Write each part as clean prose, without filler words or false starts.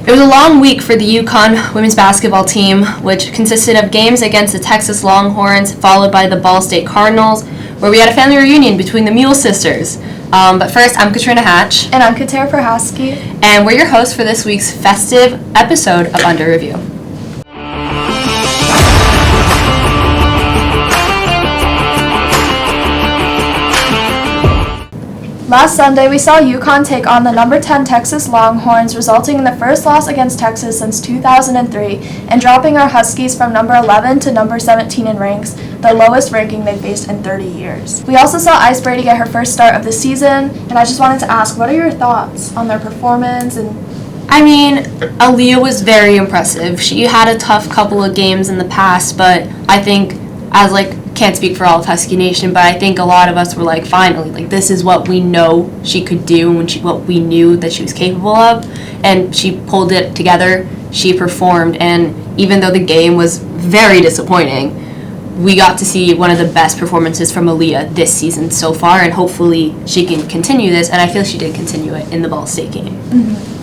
It was a long week for the UConn women's basketball team, which consisted of games against the Texas Longhorns, followed by the Ball State Cardinals, where we had a family reunion between the Mühle sisters. But first, I'm Katrina And I'm Katera Prohaski. And we're your hosts for this week's festive episode of Under Review. Last Sunday, we saw UConn take on the number 10 Texas Longhorns, resulting in the first loss against Texas since 2003, and dropping our Huskies from number 11 to number 17 in ranks, the lowest ranking they've faced in 30 years. We also saw Ice Brady get her first start of the season, and I just wanted to ask, what are your thoughts on their performance? Aaliyah was very impressive. She had a tough couple of games in the past, but I think can't speak for all of Husky Nation, but I think a lot of us were finally, this is what we know she could do and what we knew that she was capable of, and she pulled it together, she performed, and even though the game was very disappointing, we got to see one of the best performances from Aaliyah this season so far, and hopefully she can continue this, and I feel she did continue it in the Ball State game. Mm-hmm.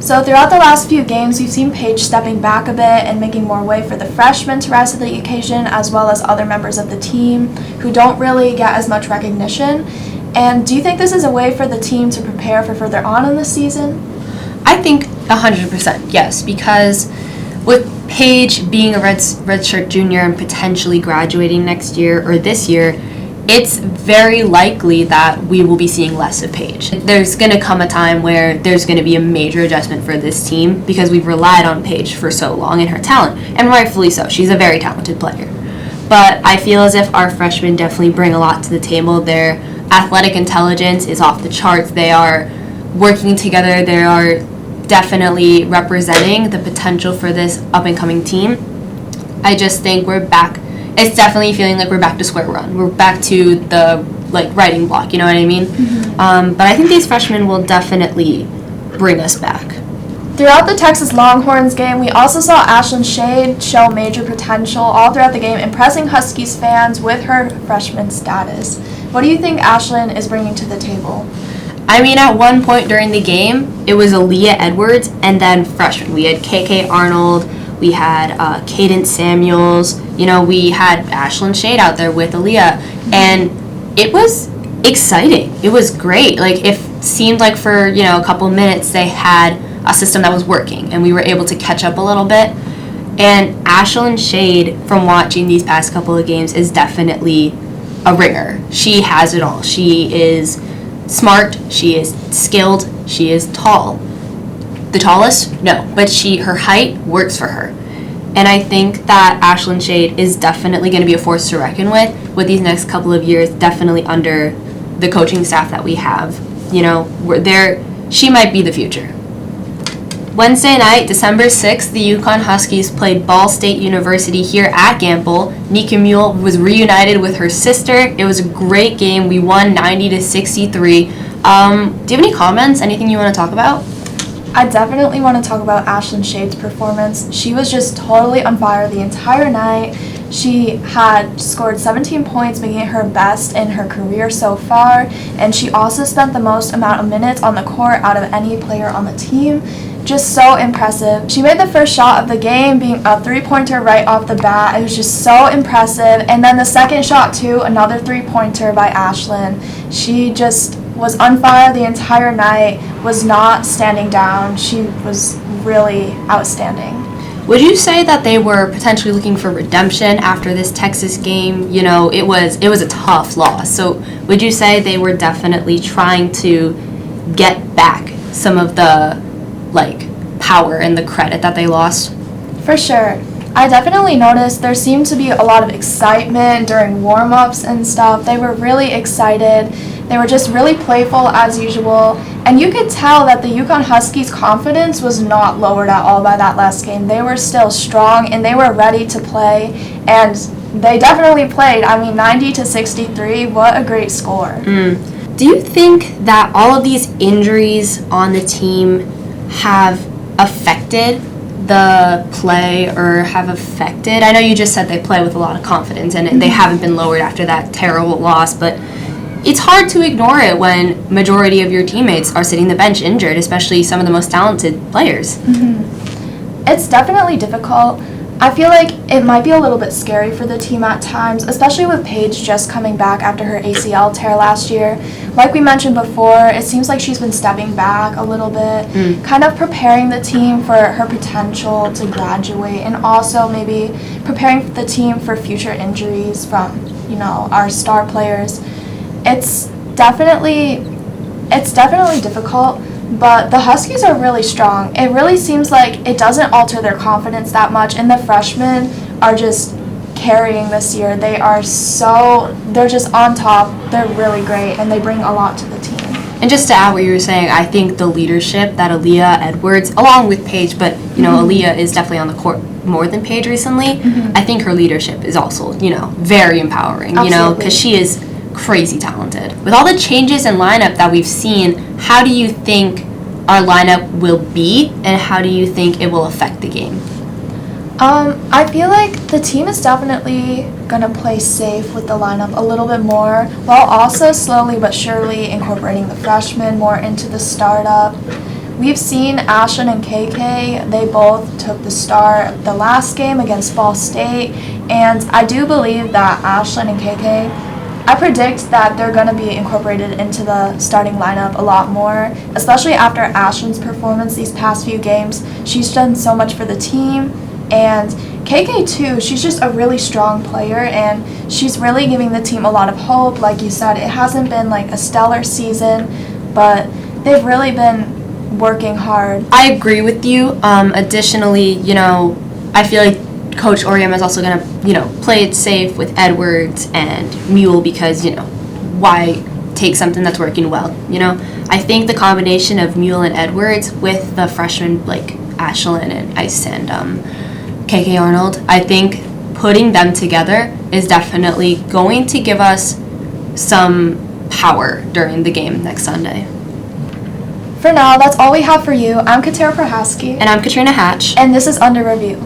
So throughout the last few games, we've seen Paige stepping back a bit and making more way for the freshmen to rise to the occasion, as well as other members of the team who don't really get as much recognition. And do you think this is a way for the team to prepare for further on in the season? I think 100% yes, because with Paige being a redshirt junior and potentially graduating next year or this year, it's very likely that we will be seeing less of Paige. There's going to come a time where there's going to be a major adjustment for this team because we've relied on Paige for so long and her talent, and rightfully so. She's a very talented player. But I feel as if our freshmen definitely bring a lot to the table. Their athletic intelligence is off the charts. They are working together. They are definitely representing the potential for this up-and-coming team. I just think we're back. It's definitely feeling like we're back to square one. We're back to the writing block, you know what I mean? Mm-hmm. But I think these freshmen will definitely bring us back. Throughout the Texas Longhorns game, we also saw Ashlyn Shade show major potential all throughout the game, impressing Huskies fans with her freshman status. What do you think Ashlyn is bringing to the table? At one point during the game, it was Aaliyah Edwards and then freshmen. We had KK Arnold, we had Cadence Samuels, we had Ashlyn Shade out there with Aaliyah, and it was exciting. It was great. It seemed like for, a couple minutes they had a system that was working, and we were able to catch up a little bit. And Ashlyn Shade, from watching these past couple of games, is definitely a ringer. She has it all. She is smart, she is skilled, she is tall. The tallest? No, but her height works for her. And I think that Ashlyn Shade is definitely going to be a force to reckon with these next couple of years, definitely under the coaching staff that we have. She might be the future. Wednesday night, December 6th, the UConn Huskies played Ball State University here at Gamble. Nika Mühle was reunited with her sister. It was a great game. We won 90-63. Do you have any comments? Anything you want to talk about? I definitely want to talk about Ashlyn Shade's performance. She was just totally on fire the entire night. She had scored 17 points, making it her best in her career so far, and she also spent the most amount of minutes on the court out of any player on the team. Just so impressive. She made the first shot of the game, being a three-pointer right off the bat. It was just so impressive. And then the second shot, too, another three-pointer by Ashlyn. She just was on fire the entire night, was not standing down. She was really outstanding. Would you say that they were potentially looking for redemption after this Texas game? It was a tough loss. So would you say they were definitely trying to get back some of the power and the credit that they lost? For sure. I definitely noticed there seemed to be a lot of excitement during warm-ups and stuff. They were really excited. They were just really playful as usual. And you could tell that the UConn Huskies' confidence was not lowered at all by that last game. They were still strong and they were ready to play. And they definitely played. 90-63. What a great score. Do you think that all of these injuries on the team have affected the play or have affected? I know you just said they play with a lot of confidence and they haven't been lowered after that terrible loss, but it's hard to ignore it when majority of your teammates are sitting the bench injured, especially some of the most talented players. It's definitely difficult. I feel like it might be a little bit scary for the team at times, especially with Paige just coming back after her ACL tear last year. Like we mentioned before, it seems like she's been stepping back a little bit, kind of preparing the team for her potential to graduate, and also maybe preparing the team for future injuries from, our star players. It's definitely difficult. But the Huskies are really strong. It really seems like it doesn't alter their confidence that much, and the freshmen are just carrying this year. They're just on top. They're really great, and they bring a lot to the team. And just to add what you were saying, I think the leadership that Aaliyah Edwards, along with Paige, but Aaliyah is definitely on the court more than Paige recently. I think her leadership is also, very empowering, because she is crazy talented. With all the changes in lineup that we've seen, how do you think our lineup will be, and how do you think it will affect the game? I feel like the team is definitely going to play safe with the lineup a little bit more, while also slowly but surely incorporating the freshmen more into the startup. We've seen Ashlyn and KK, they both took the start the last game against Ball State, and I do believe that Ashlyn and KK, I predict that they're going to be incorporated into the starting lineup a lot more, especially after Ashlyn's performance these past few games. She's done so much for the team, and KK too, she's just a really strong player, and she's really giving the team a lot of hope. Like you said, it hasn't been like a stellar season, but they've really been working hard. I agree with you. Additionally, I feel like Coach Oriam is also going to, play it safe with Edwards and Mühle because, why take something that's working well, I think the combination of Mühle and Edwards with the freshmen like Ashlyn and Ice and KK Arnold, I think putting them together is definitely going to give us some power during the game next Sunday. For now, that's all we have for you. I'm Katera Prohaski. And I'm Katrina Hatch. And this is Under Review.